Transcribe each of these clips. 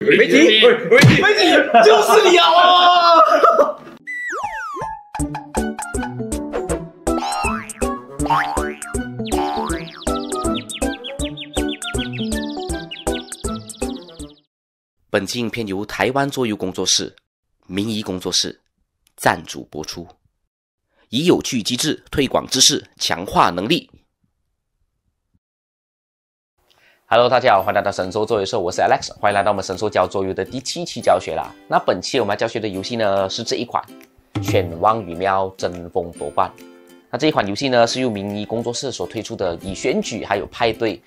梅婷，梅婷，就是你啊！本期影片由台湾桌游工作室、明仪工作室赞助播出，以有趣机制推广知识，强化能力。Hello， 大家好，欢迎来到神兽桌游社，我是 Alex， 欢迎来到我们神兽教桌游的第7期教学啦。那本期我们要教学的游戏呢是这一款《犬汪与喵争锋夺冠》。那这一款游戏呢是由明仪工作室所推出的以选举还有派对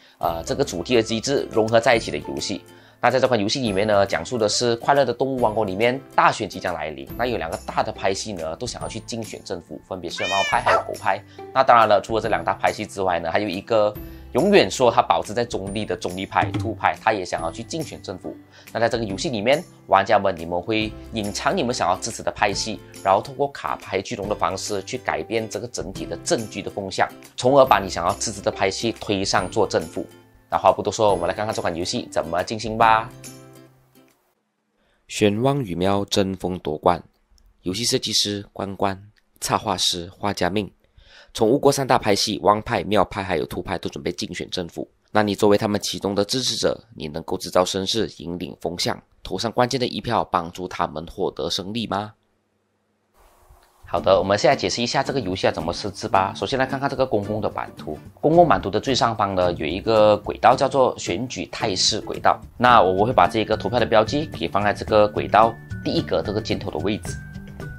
这个主题的机制融合在一起的游戏。那在这款游戏里面呢，讲述的是快乐的动物王国里面大选即将来临，那有2个大的派系呢，都想要去竞选政府，分别是猫派还有狗派。那当然了，除了这2大派系之外呢，还有一个永远说他保持在中立的中立派兔派，他也想要去竞选政府。那在这个游戏里面，玩家们你们会隐藏你们想要支持的派系，然后通过卡牌聚拢的方式去改变这个整体的政局的风向，从而把你想要支持的派系推上做政府。那话不多说，我们来看看这款游戏怎么进行吧。犬汪与喵争锋夺冠，游戏设计师关关，插画师画家命。宠物国3大派系汪派、喵派还有兔派都准备竞选政府。那你作为他们其中的支持者，你能够制造声势，引领风向，投上关键的一票，帮助他们获得胜利吗？好的，我们现在解释一下这个游戏要怎么设置吧。首先来看看这个公共的版图。公共版图的最上方呢，有一个轨道叫做选举态势轨道。那我会把这个投票的标记给放在这个轨道第一格这个箭头的位置。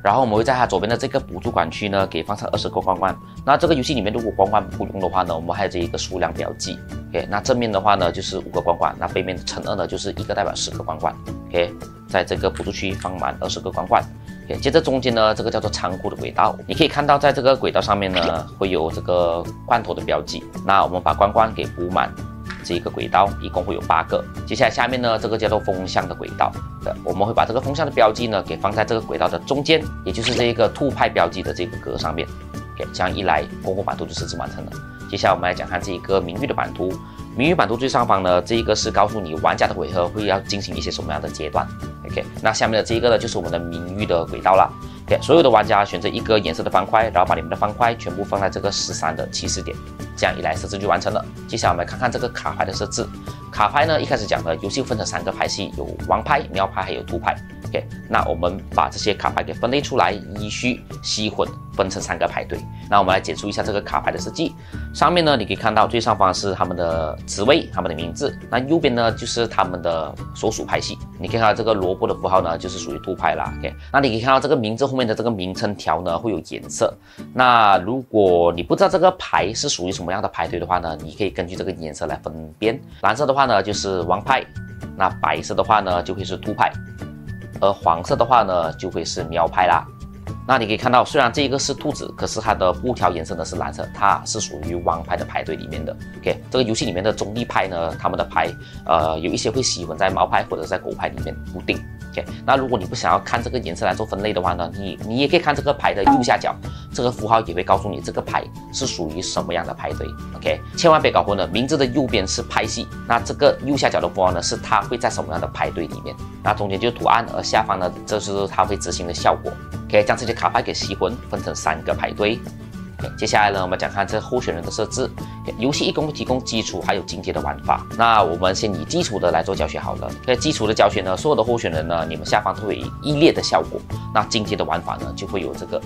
然后我们会在它左边的这个补助管区呢，给放上20个罐罐。那这个游戏里面如果罐罐不用的话呢，我们还有这一个数量标记。OK， 那正面的话呢就是5个罐罐，那背面乘2呢就是1个代表10个罐罐。OK， 在这个补助区放满20个罐罐。接着中间呢，这个叫做仓库的轨道，你可以看到在这个轨道上面呢，会有这个罐头的标记。那我们把罐罐给补满这个轨道，一共会有8个。接下来下面呢，这个叫做风向的轨道，我们会把这个风向的标记呢，给放在这个轨道的中间，也就是这个兔派标记的这个格上面。这样一来，公共版图就设置完成了。接下来我们来讲看这一个名誉的版图。名誉版图最上方呢，这一个是告诉你玩家的回合会要进行一些什么样的阶段。OK， 那下面的这一个呢，就是我们的名誉的轨道啦。OK， 所有的玩家选择一个颜色的方块，然后把你们的方块全部放在这个13的起始点，这样一来设置就完成了。接下来我们来看看这个卡牌的设置。卡牌呢，一开始讲的游戏分成3个派系，有王派、喵派还有兔派。OK， 那我们把这些卡牌给分类出来，依序吸混分成3个排队。那我们来解说一下这个卡牌的设计。上面呢，你可以看到最上方是他们的职位、他们的名字，那右边呢就是他们的所属派系。你可以看到这个萝卜的符号呢，就是属于兔派啦。OK， 那你可以看到这个名字后面的这个名称条呢会有颜色。那如果你不知道这个牌是属于什么样的排队的话呢，你可以根据这个颜色来分辨。蓝色的话呢就是王派，那白色的话呢就会是兔派。而黄色的话呢，就会是喵派啦。那你可以看到，虽然这个是兔子，可是它的布条颜色呢是蓝色，它是属于王派的排队里面的。OK， 这个游戏里面的中立派呢，他们的牌有一些会吸混在猫派或者在狗派里面，不定。OK， 那如果你不想要看这个颜色来做分类的话呢，你也可以看这个牌的右下角，这个符号也会告诉你这个牌是属于什么样的排队。OK， 千万别搞混了，名字的右边是派系，那这个右下角的符号呢是它会在什么样的排队里面，那中间就是图案，而下方呢这是它会执行的效果。可以将这些卡牌给吸混，分成3个排队。接下来呢，我们讲看这候选人的设置。游戏一共会提供基础还有进阶的玩法。那我们先以基础的来做教学好了。基础的教学呢，所有的候选人呢，你们下方都会有1列的效果。那进阶的玩法呢，就会有这个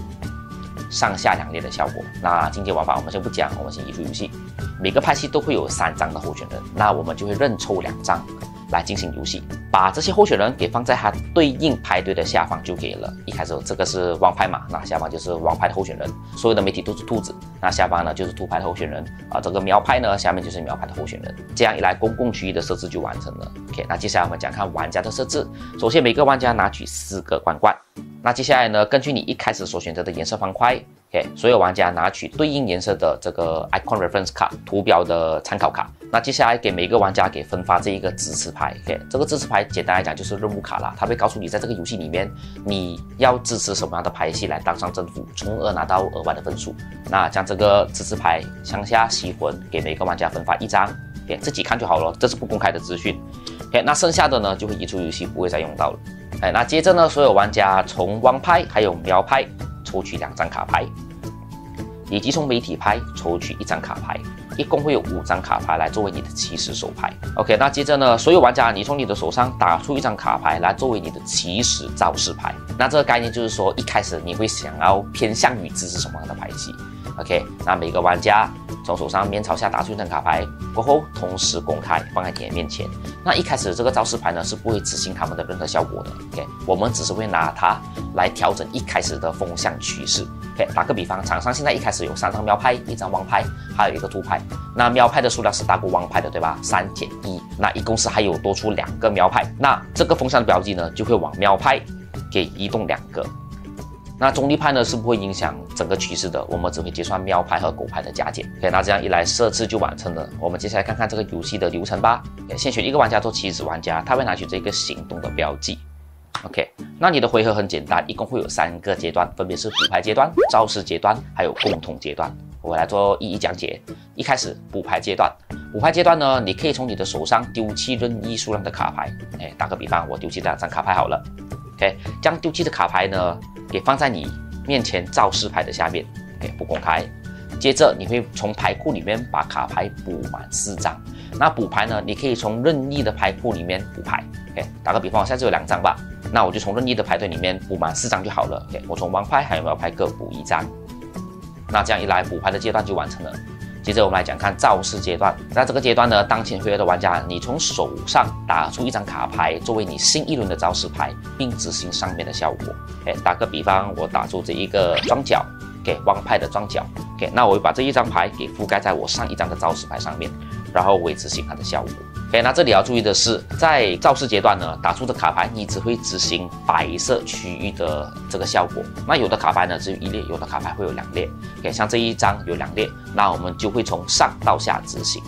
上下2列的效果。那进阶玩法我们先不讲，我们先移出游戏。每个派系都会有3张的候选人，那我们就会任抽2张来进行游戏，把这些候选人给放在它对应排队的下方就可以了。一开始这个是王派嘛，那下方就是王派的候选人，所有的媒体都是兔子，那下方呢就是兔派的候选人这个喵派呢下面就是喵派的候选人。这样一来，公共区域的设置就完成了。OK， 那接下来我们讲看玩家的设置。首先每个玩家拿取4个罐罐，那接下来呢，根据你一开始所选择的颜色方块，OK， 所有玩家拿取对应颜色的这个 icon reference 卡，图标的参考卡。那接下来给每个玩家给分发这一个支持牌 ，OK， 这个支持牌简单来讲就是任务卡啦，它会告诉你在这个游戏里面你要支持什么样的派系来当上政府，从而拿到额外的分数。那将这个支持牌向下吸混，给每个玩家分发1张，自己看就好了，这是不公开的资讯。OK， 那剩下的呢就会移出游戏，不会再用到了。那接着呢，所有玩家从王牌还有苗牌抽取2张卡牌，以及从媒体牌抽取1张卡牌，一共会有5张卡牌来作为你的起始手牌。OK， 那接着呢，所有玩家你从你的手上打出1张卡牌来作为你的起始招式牌。那这个概念就是说，一开始你会想要偏向于支持什么样的牌系。OK， 那每个玩家从手上面朝下打出1张卡牌过后，同时公开放在你的面前。那一开始这个招式牌呢是不会执行他们的任何效果的。OK， 我们只是会拿它来调整一开始的风向趋势。OK， 打个比方，场上现在一开始有3张苗牌、1张王牌，还有1个兔牌。那苗牌的数量是大过王牌的，对吧？3减1，那一共是还有多出2个苗牌。那这个风向的标记呢，就会往苗牌给移动2个。那中立派呢是不会影响整个趋势的，我们只会结算喵派和狗派的加减。OK， 那这样一来设置就完成了。我们接下来看看这个游戏的流程吧。先选1个玩家做起始玩家，他会拿取这个行动的标记。OK， 那你的回合很简单，一共会有3个阶段，分别是补牌阶段、招式阶段，还有共同阶段。我来做一一讲解。一开始补牌阶段，补牌阶段呢，你可以从你的手上丢弃任意数量的卡牌。打个比方，我丢弃2张卡牌好了。OK， 这样丢弃的卡牌呢，给放在你面前招式牌的下面。OK， 不公开。接着你会从牌库里面把卡牌补满4张。那补牌呢，你可以从任意的牌库里面补牌。OK， 打个比方，我现在只有2张吧，那我就从任意的牌队里面补满4张就好了。OK， 我从王牌还有苗牌各补1张。那这样一来，补牌的阶段就完成了。接着我们来讲看招式阶段。那这个阶段呢，当前回合的玩家，你从手上打出1张卡牌作为你新一轮的招式牌，并执行上面的效果。打个比方，我打出这一个庄脚，给王牌的庄脚。那我会把这1张牌给覆盖在我上1张的招式牌上面，然后我会执行它的效果。那这里要注意的是，在招式阶段呢，打出的卡牌你只会执行白色区域的这个效果。那有的卡牌呢只有1列，有的卡牌会有2列。像这一张有2列，那我们就会从上到下执行。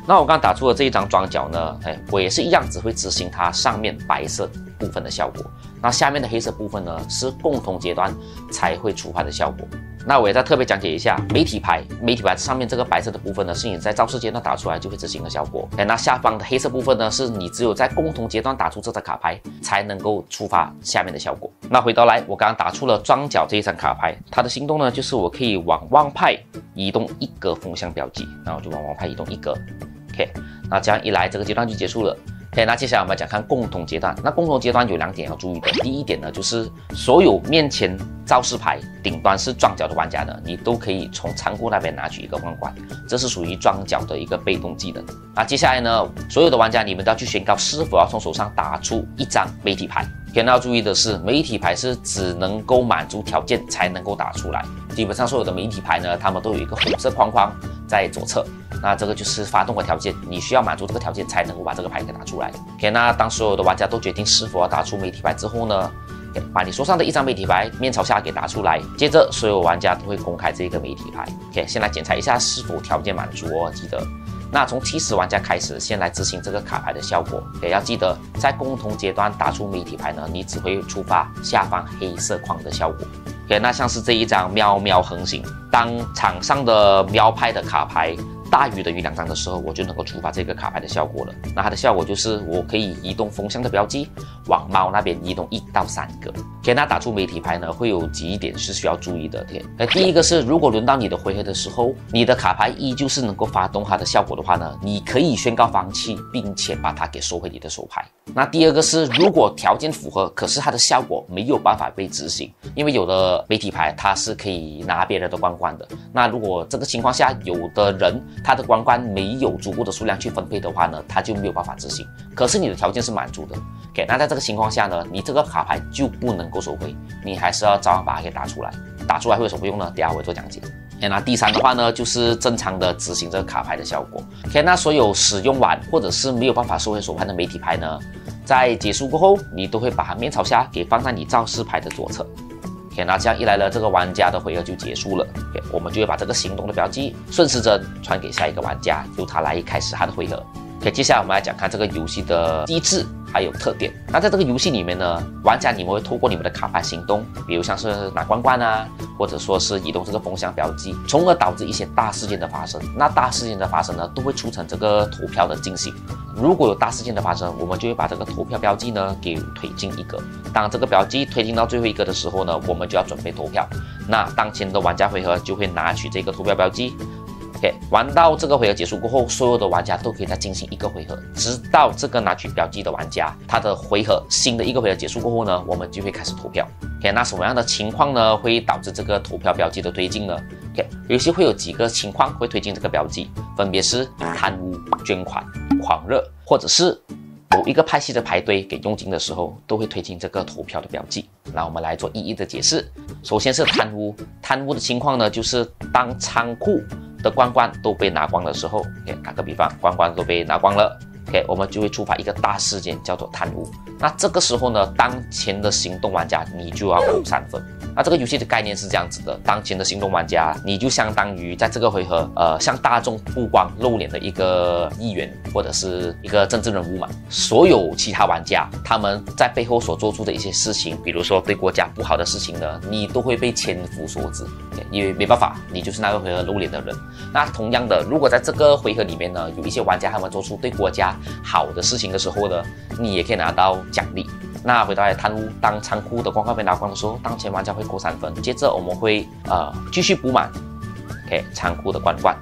那我刚打出的这一张庄脚呢，我也是一样，只会执行它上面白色部分的效果。那下面的黑色部分呢，是共同阶段才会触发的效果。那我也再特别讲解一下媒体牌，媒体牌上面这个白色的部分呢，是你在招式阶段打出来就会执行的效果。那下方的黑色部分呢，是你只有在共同阶段打出这张卡牌才能够触发下面的效果。那回头来，我刚刚打出了庄脚这一张卡牌，它的行动呢，就是我可以往王牌移动1格风向标记，那我就往王牌移动1格。OK， 那这样一来，这个阶段就结束了。OK， 那接下来我们讲看共同阶段。那共同阶段有2点要注意的。第一点呢，就是所有面前招式牌顶端是庄脚的玩家呢，你都可以从仓库那边拿取1个皇冠，这是属于庄脚的一个被动技能。那接下来呢，所有的玩家你们都要去宣告是否要从手上打出1张媒体牌。那要注意的是，媒体牌是只能够满足条件才能够打出来。基本上所有的媒体牌呢，它们都有一个红色框框在左侧。那这个就是发动的条件，你需要满足这个条件才能够把这个牌给打出来。那当所有的玩家都决定是否要打出媒体牌之后呢，把你手上的1张媒体牌面朝下给打出来，接着所有玩家都会公开这个媒体牌。先来检查一下是否条件满足哦，记得。那从起始玩家开始，先来执行这个卡牌的效果。要记得，在共同阶段打出媒体牌呢，你只会触发下方黑色框的效果。那像是这一张喵喵横行，当场上的喵派的卡牌大于等于2张的时候，我就能够触发这个卡牌的效果了。那它的效果就是我可以移动风向的标记，往猫那边移动1到3个。那打出媒体牌呢，会有几点是需要注意的。第一个是，如果轮到你的回合的时候，你的卡牌依旧是能够发动它的效果的话呢，你可以宣告放弃，并且把它给收回你的手牌。那第二个是，如果条件符合，可是它的效果没有办法被执行，因为有的媒体牌它是可以拿别人的皇冠的。那如果这个情况下，有的人他的皇冠没有足够的数量去分配的话呢，他就没有办法执行。可是你的条件是满足的。那在这个情况下呢，你这个卡牌就不能够收回，你还是要照样把它给打出来。打出来会有什么用呢？等下我会做讲解。那第3的话呢，就是正常的执行这个卡牌的效果。那所有使用完或者是没有办法收回手牌的媒体牌呢，在结束过后，你都会把它面朝下给放在你招式牌的左侧。那这样一来呢，这个玩家的回合就结束了。我们就会把这个行动的标记顺时针传给下一个玩家，由他来开始他的回合。接下来我们来讲看这个游戏的机制，还有特点。那在这个游戏里面呢，玩家你们会透过你们的卡牌行动，比如像是拿罐罐啊，或者说是移动这个风向标记，从而导致一些大事件的发生。那大事件的发生呢，都会促成这个投票的进行。如果有大事件的发生，我们就会把这个投票标记呢给推进一格。当这个标记推进到最后一个的时候呢，我们就要准备投票。那当前的玩家回合就会拿取这个投票标记。OK， 玩到这个回合结束过后，所有的玩家都可以再进行一个回合，直到这个拿取标记的玩家他的回合新的一个回合结束过后呢，我们就会开始投票。OK， 那什么样的情况呢会导致这个投票标记的推进呢 ？OK， 游戏会有几个情况会推进这个标记，分别是贪污、捐款、狂热，或者是某一个派系的排队给佣金的时候，都会推进这个投票的标记。那我们来做一一的解释。首先是贪污，贪污的情况呢，就是当仓库的罐罐都被拿光的时候 ，OK， 打个比方，罐罐都被拿光了 ，OK， 我们就会触发一个大事件，叫做贪污。那这个时候呢，当前的行动玩家你就要扣3分。那这个游戏的概念是这样子的：当前的行动玩家，你就相当于在这个回合，向大众曝光露脸的一个议员或者是一个政治人物嘛。所有其他玩家他们在背后所做出的一些事情，比如说对国家不好的事情呢，你都会被千夫所指，因为没办法，你就是那个回合露脸的人。那同样的，如果在这个回合里面呢，有一些玩家他们做出对国家好的事情的时候呢，你也可以拿到奖励。那回到来贪污，当仓库的罐罐被拿光的时候，当前玩家会扣3分。接着我们会继续补满 ，OK， 仓库的罐罐。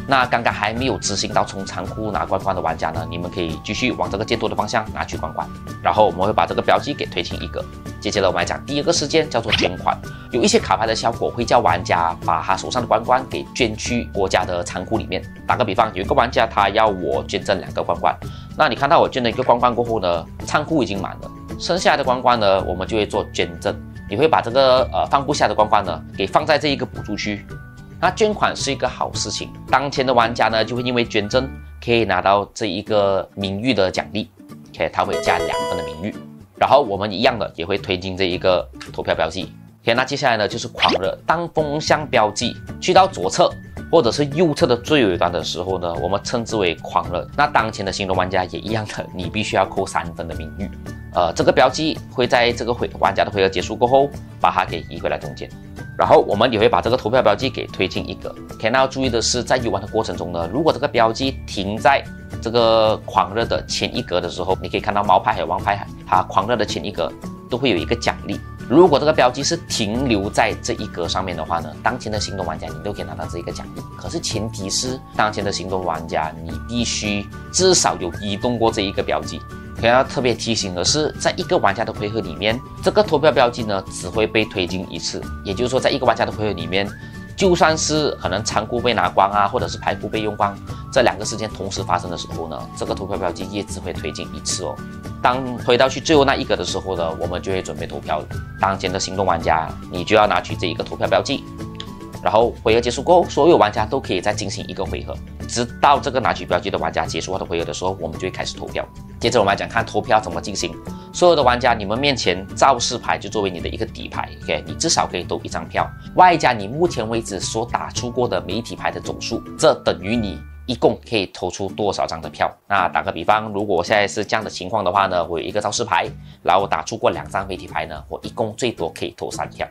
那刚刚还没有执行到从仓库拿罐罐的玩家呢，你们可以继续往这个箭头的方向拿取罐罐，然后我们会把这个标记给推进一个。接着我们来讲第二个事件，叫做捐款。有一些卡牌的效果会叫玩家把他手上的罐罐给捐去国家的仓库里面。打个比方，有一个玩家他要我捐赠2个罐罐，那你看到我捐了1个罐罐过后呢，仓库已经满了，剩下的罐罐呢，我们就会做捐赠。你会把这个放不下的罐罐呢，给放在这一个补助区。那捐款是一个好事情，当前的玩家呢就会因为捐赠可以拿到这一个名誉的奖励 ，OK， 他会加2分的名誉。然后我们一样的也会推进这一个投票标记。OK， 那接下来呢就是狂热。当风向标记去到左侧或者是右侧的最尾端的时候呢，我们称之为狂热。那当前的行动玩家也一样的，你必须要扣3分的名誉。这个标记会在这个玩家的回合结束过后，把它给移回来中间。然后我们也会把这个投票标记给推进一格。OK， 那要注意的是，在游玩的过程中呢，如果这个标记停在这个狂热的前一格的时候，你可以看到猫派还有王派，它狂热的前一格都会有一个奖励。如果这个标记是停留在这一格上面的话呢，当前的行动玩家你都可以拿到这一个奖励。可是前提是当前的行动玩家你必须至少有移动过这一个标记。要特别提醒的是，在一个玩家的回合里面，这个投票标记呢只会被推进1次，也就是说，在一个玩家的回合里面，就算是可能仓库被拿光啊，或者是牌库被用光，这2个事件同时发生的时候呢，这个投票标记也只会推进1次哦。当回到去最后那一格的时候呢，我们就会准备投票了。当前的行动玩家，你就要拿取这一个投票标记。然后回合结束过后，所有玩家都可以再进行一个回合，直到这个拿取标记的玩家结束他的回合的时候，我们就会开始投票。接着我们来讲看投票怎么进行。所有的玩家，你们面前造势牌就作为你的一个底牌 ，OK， 你至少可以投1张票，外加你目前为止所打出过的媒体牌的总数，这等于你一共可以投出多少张的票。那打个比方，如果我现在是这样的情况的话呢，我有一个造势牌，然后我打出过2张媒体牌呢，我一共最多可以投3票。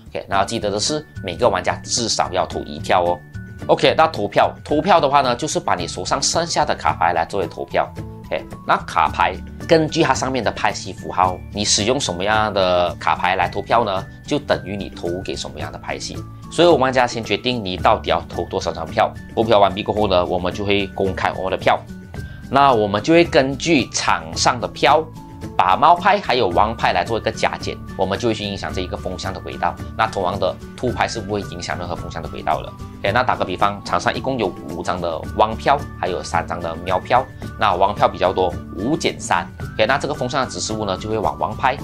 OK， 那要记得的是，每个玩家至少要投1票哦。OK， 那投票的话呢，就是把你手上剩下的卡牌来作为投票。OK， 那卡牌根据它上面的派系符号，你使用什么样的卡牌来投票呢？就等于你投给什么样的派系。所有玩家先决定你到底要投多少张票。投票完毕过后呢，我们就会公开我们的票。那我们就会根据场上的票，把猫派还有王派来做一个加减，我们就会去影响这一个风向的轨道。那同样的，兔派是不会影响任何风向的轨道的。OK， 那打个比方，场上一共有5张的王票，还有3张的喵票。那王票比较多，5减3。OK， 那这个风向的指示物呢，就会往王派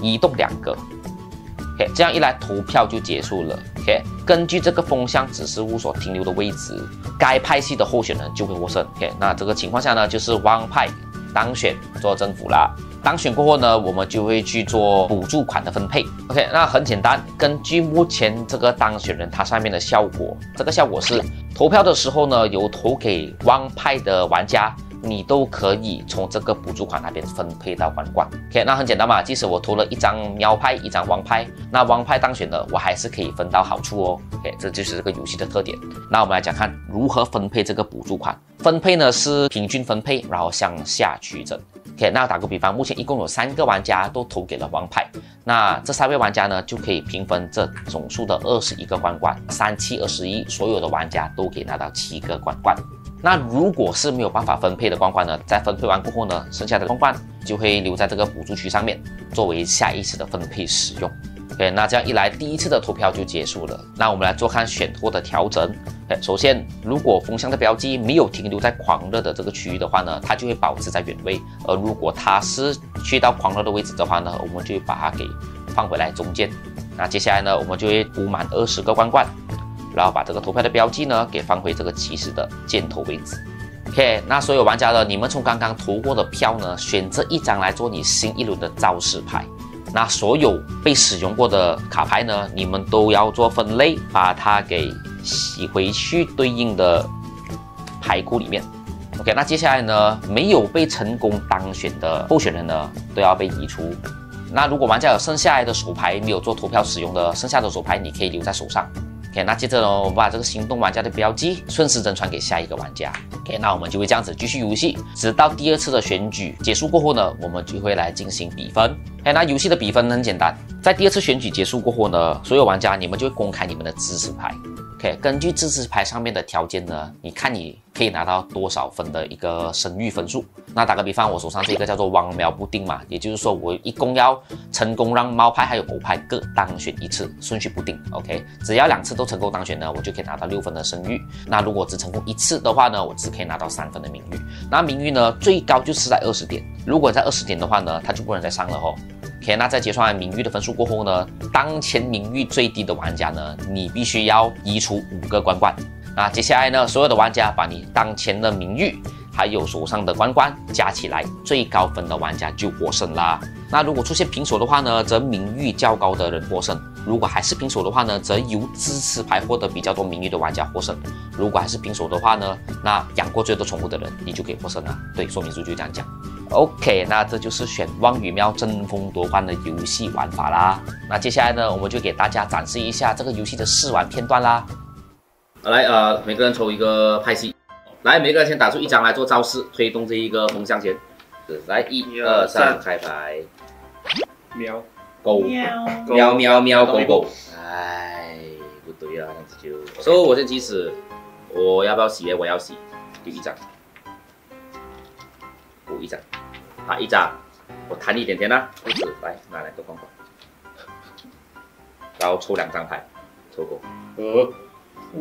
移动2个。OK， 这样一来投票就结束了。OK， 根据这个风向指示物所停留的位置，该派系的候选人就会获胜。OK， 那这个情况下呢，就是王派当选做政府啦。当选过后呢，我们就会去做补助款的分配。OK， 那很简单，根据目前这个当选人他上面的效果，这个效果是投票的时候呢，有投给汪派的玩家你都可以从这个补助款那边分配到皇冠。OK， 那很简单嘛，即使我投了一张喵派，一张王派，那王派当选了，我还是可以分到好处哦。OK， 这就是这个游戏的特点。那我们来讲看如何分配这个补助款。分配呢是平均分配，然后向下曲增。OK， 那打个比方，目前一共有3个玩家都投给了王派，那这3位玩家呢就可以平分这总数的21个冠冠，3、7、21，所有的玩家都可以拿到7个冠冠。那如果是没有办法分配的冠冠呢，在分配完过后呢，剩下的冠冠就会留在这个补助区上面，作为下一次的分配使用。OK， 那这样一来，第一次的投票就结束了。那我们来做看选后的调整。首先，如果风向的标记没有停留在狂热的这个区域的话呢，它就会保持在原位；而如果它是去到狂热的位置的话呢，我们就会把它给放回来中间。那接下来呢，我们就会补满20个冠冠，然后把这个投票的标记呢给放回这个起始的箭头位置。OK， 那所有玩家呢，你们从刚刚投过的票呢，选择一张来做你新一轮的招式牌。那所有被使用过的卡牌呢，你们都要做分类，把它给洗回去对应的牌库里面。OK， 那接下来呢，没有被成功当选的候选人呢，都要被移除。那如果玩家有剩下来的手牌没有做投票使用的，剩下的手牌你可以留在手上。OK， 那接着呢，我们把这个行动玩家的标记顺时针传给下一个玩家。OK， 那我们就会这样子继续游戏，直到第2次的选举结束过后呢，我们就会来进行比分。OK， 那游戏的比分很简单，在第2次选举结束过后呢，所有玩家你们就会公开你们的支持牌。OK， 根据支持牌上面的条件呢，你看你可以拿到多少分的一个声誉分数。那打个比方，我手上这个叫做王喵不定嘛，也就是说我一共要成功让猫派还有狗派各当选1次，顺序不定。OK， 只要2次都成功当选呢，我就可以拿到6分的声誉。那如果只成功1次的话呢，我只可以拿到3分的名誉。那名誉呢，最高就是在20点，如果在20点的话呢，它就不能再上了哦。OK， 那在结算完名誉的分数过后呢，当前名誉最低的玩家呢，你必须要移除5个冠冠。那接下来呢，所有的玩家把你当前的名誉还有手上的冠冠加起来，最高分的玩家就获胜啦。那如果出现平手的话呢，则名誉较高的人获胜；如果还是平手的话呢，则由支持牌获得比较多名誉的玩家获胜。如果还是平手的话呢，那养过最多宠物的人你就可以获胜了。对，说明书就这样讲。OK， 那这就是选汪与喵争锋夺冠的游戏玩法啦。那接下来呢，我们就给大家展示一下这个游戏的试玩片段啦。来，每个人抽一个派系，来，每个人先打出1张来做招式，推动这一个风向前。来，1、2、3，开牌。喵，狗，喵喵喵，狗狗。哎，不对啊，这样子就。所以我先起始，我要不要洗？我要洗，丢1张。补1张，打1张，我弹一点点啦，不止，来拿来个冠冠，然后抽2张牌，抽过。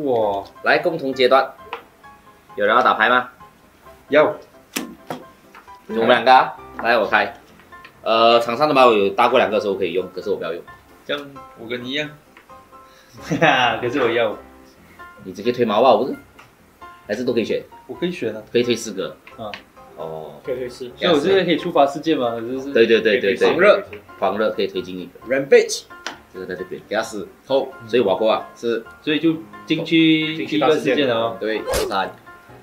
哇，来共同阶段，有人要打牌吗？要，我们2个啊，来我开。场上的猫有搭过2个的时候可以用，可是我不要用。这样我跟你一样，哈哈，可是我要，你直接推毛吧，不是？还是都可以选？我可以选啊，可以推4个。啊。哦，可以推4，所以我这边可以触发世界吗？就是对，狂热可以推进一个 Rampage， 这个在这边给他死后，所以我过啊是，所以就进去第一个事件了哦。对，3，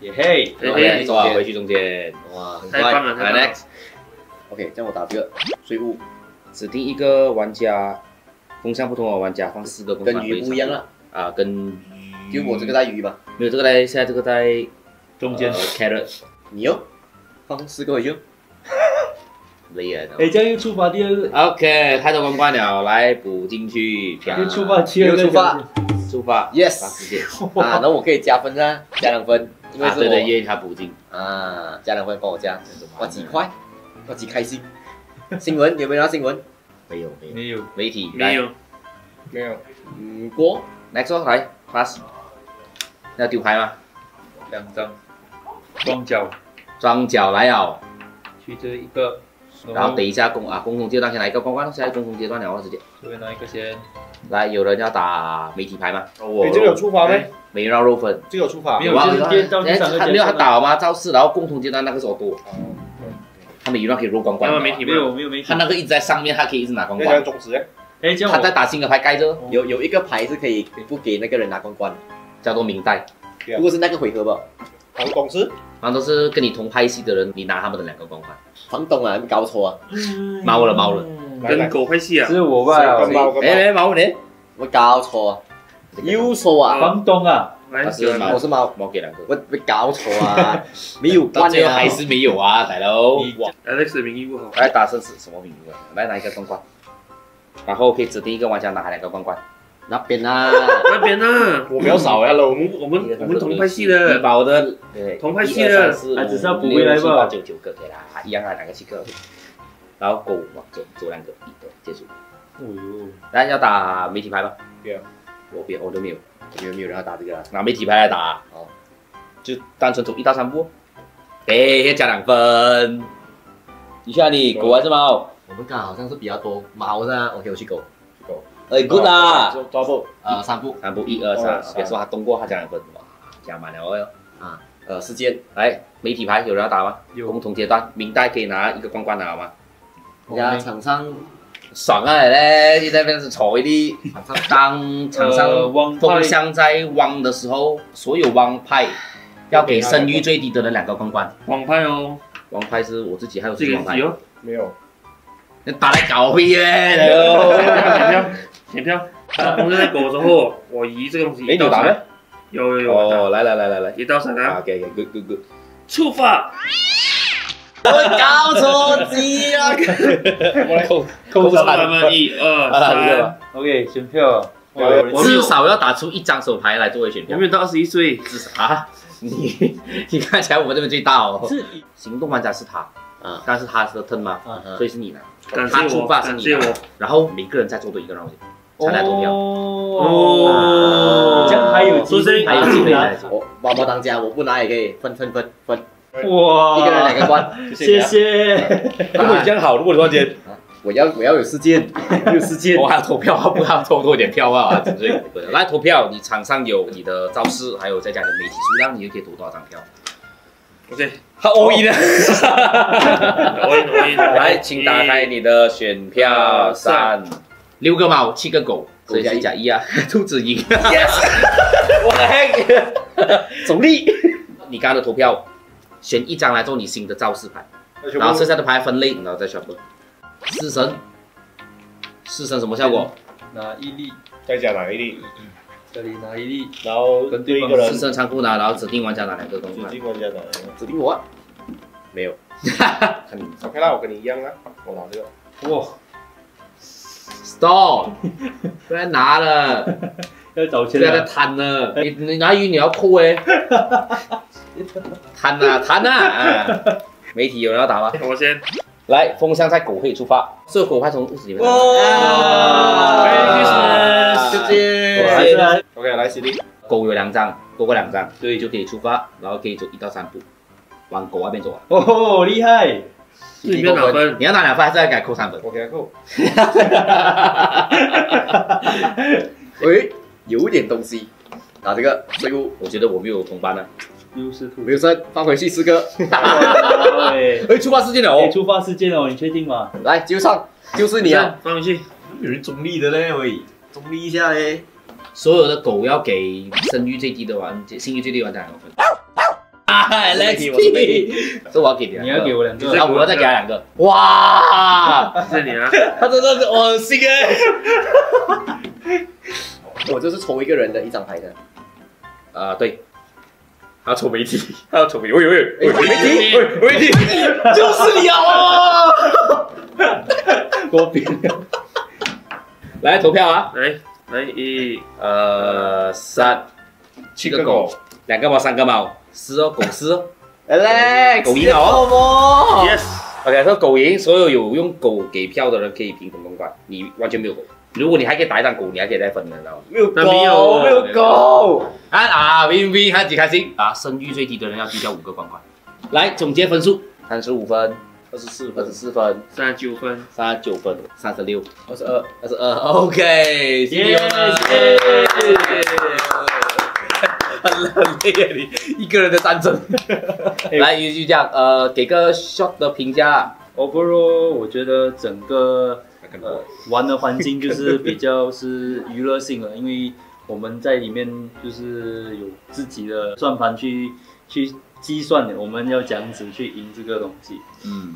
耶嘿，嘿，走回去中间，哇，很快，来 next， OK， 这样我打这个税务，指定一个玩家，风向不同的玩家放4个公跟鱼不一样了啊，跟就我这个带鱼吧，没有这个在现在这个在中间 carrot， 你哦，放4个回去。累啊！哎，这样又触发第2个 OK， 太多关关了，来补进去，又触发第2个，触发 ，Yes， 啊，那我可以加分啊，加2分，因为是我，对，因为他补进啊，加2分帮我加，我几块，我几开心。新闻有没有拿新闻？没有，媒体没有，过 ，next 来 pass， 要丢牌吗2张，庄脚来哦，去这一个。然后等一下共同阶段先来一个关关，现在共同阶段了，直接。这边拿一个先。来，有人要打媒体牌吗？你这个有触发没？没让肉分，这个有触发。没有，就是到第3个。还没有他打吗？招式，然后共同阶段那个是我多。他们一样可以肉关关。没有媒体。他那个一直在上面，他可以一直拿关关。中指哎，这样他在打新的牌盖着。有一个牌是可以不给那个人拿关关，叫做明代。如果是那个回合吧。房东是房东是跟你同派系的人，你拿他们的2个光环。房东啊，你搞错啊！猫了，跟狗派系啊。是我吧？猫呢？我搞错啊！又错啊！房东啊，来，是猫，我是猫，猫给2个。我搞错啊！没有到最后还是没有啊，大佬。 Alex 的名义不好。来打胜是什么名字？来拿一个冠冠，然后可以指定一个玩家拿2个冠冠。那边啊，那边呢？我比较少呀，我们同派系的，宝的，同派系的，只是要补回来吧。 8、9、9个可以啦，一样啊，2个7个。然后狗走2个，1个结束。哦呦，来要打媒体牌吧？不要，我不要，我都没有。没有人要打这个啊？拿媒体牌来打，哦，就单纯走1到3步。要加2分。你下你狗还是猫？我们刚好像是比较多猫的，OK， 我去狗。哎，good 啦。多步3步3步，1、2、3。别说他动过，他加2分，哇，加满了哦。啊，事件来，媒体牌有人要打吗？有共同阶段，明代可以拿1个冠冠的好吗？人家场上爽啊嘞！你在那边是丑一滴。当场上风向在汪的时候，所有汪派要给声誉最低的人2个冠冠。王派哦，王派是我自己，还有这个自己王派。哦，没有，你打来搞屁耶！选票。他红色在狗的时候，我移这个东西。哎，你有打没？有。哦，来1到3啊。 OK，good。触发。我搞错机了，扣他们1、2、3。 OK，选票。至少要打出1张手牌来作为选票有没。有到21岁？至少啊，你看起来我们这边最大哦。是行动玩家是他，但是他是 turn 嘛，所以是你拿。感谢他出我，发是你拿感谢我。然后每个人再做多1个 round 才来投票。哦，这样还有机会，还有机会来。我猫猫当家，我不拿也可以分，哇，一个人2个冠，谢谢。如果你这样好，如果突然间我要有事件，有事件，我还要投票，不还要投多一点票啊？只是来投票，你场上有你的招式，还有再加你的媒体数量，你就可以投多少张票。 OK， 他 all in 了。 all in 来，请打开你的选票3。6个猫，7个狗，所以是加1啊。兔子赢。Yes， 我的 heck， 总力。你刚刚的投票，选1张来做你新的招式牌，然后剩下的牌分类，然后再全部。弑神什么效果？拿1粒，再加哪一粒？这里拿1粒，然后跟对方对一个人弑神仓库拿，然后指定玩家拿2个东西指。定玩家哪？指定我，没有，看你 OK 啦，我跟你一样啊，我拿这个。哇， stop， 不要拿了，要找钱不要再了。贪了。你拿鱼你要扣哎，贪啊！媒体有人要打吗？我先。来，风向在狗可以出发，所有狗派从屋子里面。谢谢。 OK， 来 CD。狗有2张，多过2张，对，就可以出发，然后可以走1到3步，往狗那边走啊。哦，厉害！这里面哪分？你要拿2分，还是要给他扣3分？我给他扣。喂，有点东西，拿这个税务我觉得我没有同伴了。 60兔。没有事，放回去4个。对，哎，出发时间了哦。出发时间哦，你确定吗？来，就上，就是你啊！放回去。有人中立的嘞，喂，中立一下嘞。所有的狗要给声誉最低的玩家，信誉最低的玩家2分。Alex，这我要给你，你要给我2个。然后我要再给他2个。哇，谢谢你啊。他真的是恶心哎！我就是抽一个人的1张牌的。对，还要抽媒体，还要抽媒体，喂，媒体，就是你啊！我变了。来投票啊！来1、 3， 7个狗，2个猫，3个猫，4哦，狗4哦。 Alex，狗赢哦。 Yes。 OK， 说狗赢，所有有用狗给票的人可以平分公关，你完全没有狗。如果你还可以打1张狗，你还可以再分的，知道吗？没有那没有狗，没有狗。win，看几开心啊！声誉最低的人要低掉5个冠冠。来总结分数：35分、 24分、 24分、 39分、 39分、36、 22， 22。OK，谢谢。很累啊，你一个人的战争。来，就这样，给个 short 的评价。 Overall， 我觉得整个玩的环境就是比较是娱乐性的，因为我们在里面就是有自己的算盘去去计算的，我们要这样子去赢这个东西。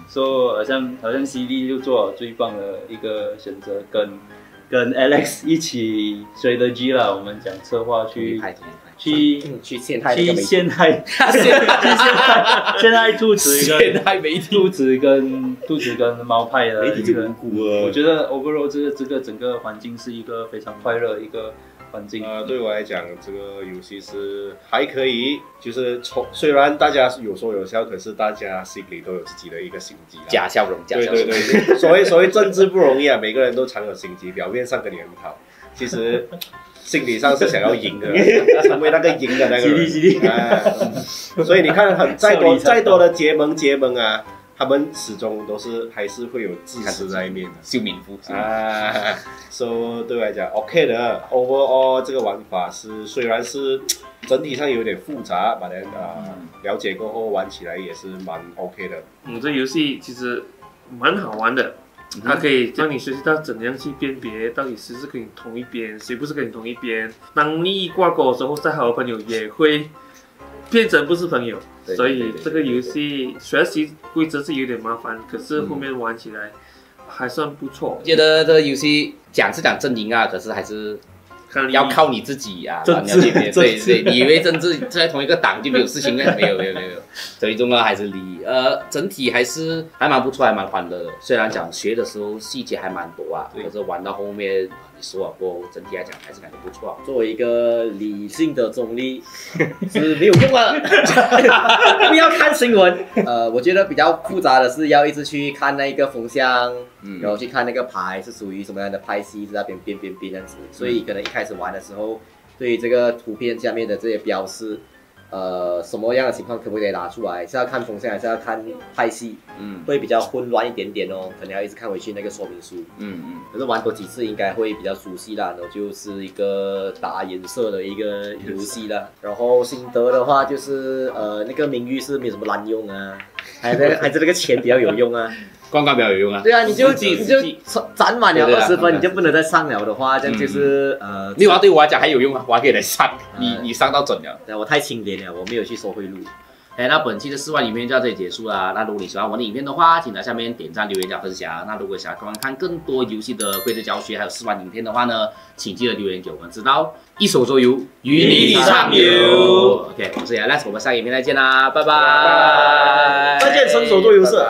所以好像 CD 就做了最棒的一个选择，跟 Alex 一起 strategy 啦，我们讲策划去陷害兔子跟猫派的一个，我觉得 overall 这个整个环境是一个非常快乐的一个环境。对我来讲，这个游戏是还可以，就是虽然大家有说有笑，可是大家心里都有自己的一个心机。假笑容，对，所谓政治不容易啊，每个人都藏有心机，表面上跟你很好，其实心理上是想要赢的，成为那个赢的那个人。所以你看，再多的结盟啊，他们始终都是还是会有自私在一面的。秀敏夫所以对我来讲 OK 的 ，overall 这个玩法虽然是整体上有点复杂，把了解过后玩起来也是蛮 OK 的。这游戏其实蛮好玩的。它可以让你学习到怎样去辨别到底谁是跟你同一边，谁不是跟你同一边。当利益挂钩的时候，再好的朋友也会变成不是朋友。所以这个游戏学习规则是有点麻烦，可是后面玩起来还算不错。觉得这个游戏讲阵营啊，可是还是要靠你自己啊。对，你以为政治在同一个党就没有事情呢？没有。最重要还是利益。整体还蛮不错，还蛮欢乐的。虽然讲学的时候细节还蛮多啊，可是玩到后面你说过，整体来讲还是感觉不错。作为一个理性的中立是没有用的，不要看新闻。我觉得比较复杂的是要一直去看那个风向，然后去看那个牌是属于什么样的派系，在那边变这样子。所以可能一开始玩的时候，对于这个图片下面的这些标示。什么样的情况可不可以拿出来？是要看风向还是要看派系？会比较混乱一点点哦，可能要一直看回去那个说明书。可是玩多几次应该会比较熟悉啦，然后就是一个打颜色的一个游戏啦。然后心得的话就是那个名誉是没有什么滥用啊，还是那个钱比较有用啊。光比较有用啊。对啊，你就攒满了20分，你就不能再上了的话，这样就是另外对我来讲还有用啊，我还可以来上。你上到准了。我太清廉了，我没有去收贿赂。那本期的4万影片就到这里结束啦。那如果你喜欢我的影片的话，请在下面点赞、留言加分享。那如果想要看更多游戏的规则教学，还有4万影片的话呢，请记得留言给我们知道。一手桌游，与你畅游。OK， 我是 Alex， 我们下个影片再见啦，拜拜。再见，伸手做游社。